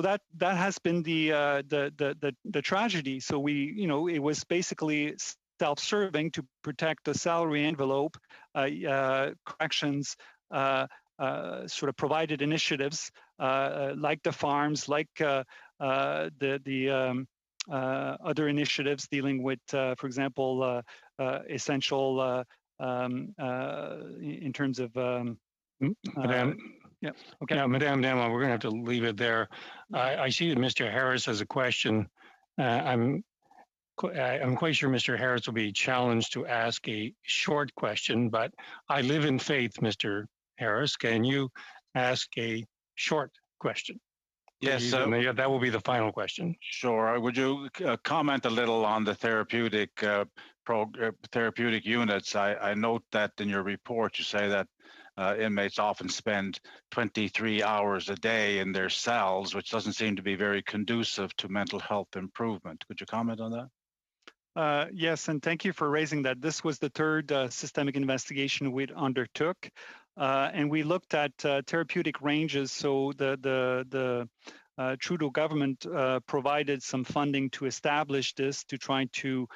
that has been the tragedy. So it was basically self-serving to protect the salary envelope. Corrections sort of provided initiatives like the farms, like the other initiatives dealing with, for example, essential in terms of. Yeah. Okay. Yeah, Madame Dema, we're going to have to leave it there. I see that Mr. Harris has a question. I'm quite sure Mr. Harris will be challenged to ask a short question, but I live in faith, Mr. Harris. Can you ask a short question? Yes, That will be the final question. Sure. Would you comment a little on the therapeutic therapeutic units? I note that in your report you say that inmates often spend 23 hours a day in their cells, which doesn't seem to be very conducive to mental health improvement. Could you comment on that? Yes, and thank you for raising that. This was the third systemic investigation we undertook, and we looked at therapeutic ranges. So the Trudeau government provided some funding to establish this to try to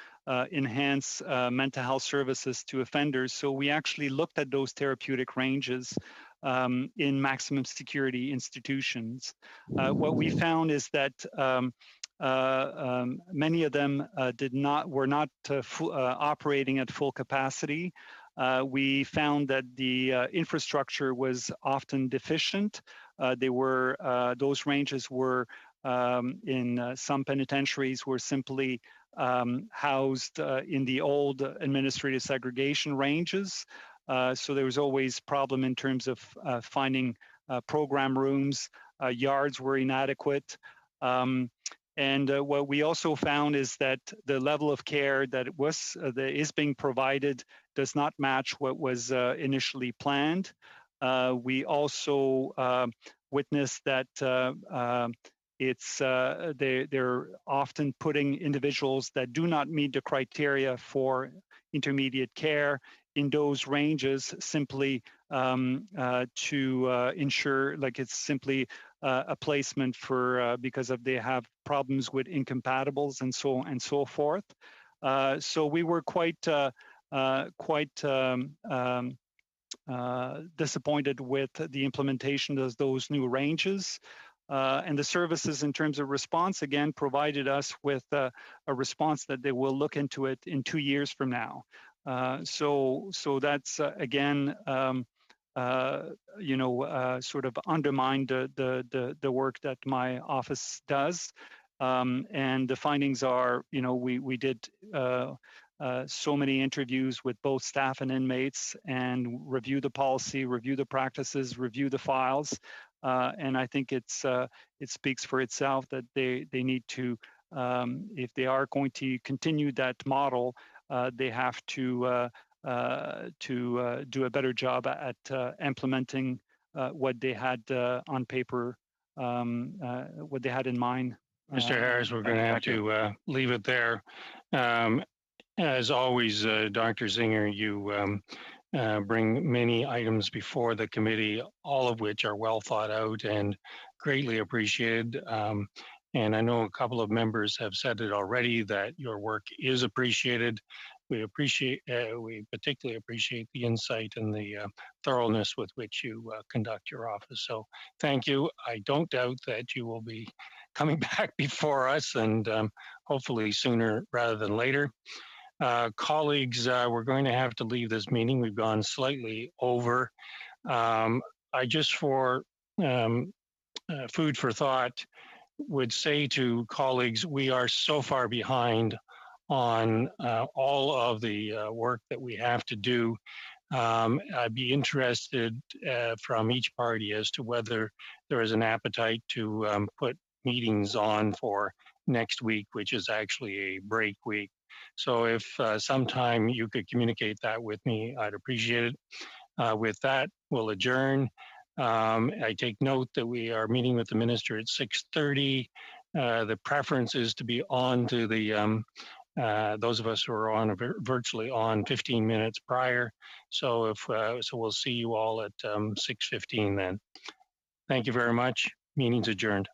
enhance mental health services to offenders. So we actually looked at those therapeutic ranges in maximum security institutions. What we found is that many of them were not operating at full capacity. We found that the infrastructure was often deficient. Those ranges were in some penitentiaries were simply housed in the old administrative segregation ranges. So there was always problem in terms of finding program rooms. Yards were inadequate. And what we also found is that the level of care that is being provided does not match what was initially planned. We also witnessed that they're often putting individuals that do not meet the criteria for intermediate care in those ranges simply to ensure, like, it's simply a placement for because they have problems with incompatibles and so on and so forth. So we were quite disappointed with the implementation of those new ranges. And the services, in terms of response, again, provided us with a response that they will look into it in 2 years from now. So that's again, sort of undermined the work that my office does. And the findings are, we did so many interviews with both staff and inmates and review the policy, review the practices, review the files. And I think it speaks for itself that they need to, if they are going to continue that model, they have to do a better job at implementing what they had on paper, what they had in mind. Mr. Harris, we're going to have to leave it there. As always, Dr. Zinger, you bring many items before the committee, all of which are well thought out and greatly appreciated. And I know a couple of members have said it already that your work is appreciated. We particularly appreciate the insight and the thoroughness with which you conduct your office. So thank you. I don't doubt that you will be coming back before us, and hopefully sooner rather than later. Colleagues, we're going to have to leave this meeting. We've gone slightly over. I just for food for thought would say to colleagues, we are so far behind on all of the work that we have to do. I'd be interested from each party as to whether there is an appetite to put meetings on for next week, which is actually a break week. So if sometime you could communicate that with me, I'd appreciate it. With that, we'll adjourn. I take note that we are meeting with the minister at 6:30. The preference is to be on to the those of us who are on virtually on 15 minutes prior. So so we'll see you all at 6:15 then. Thank you very much. Meeting's adjourned.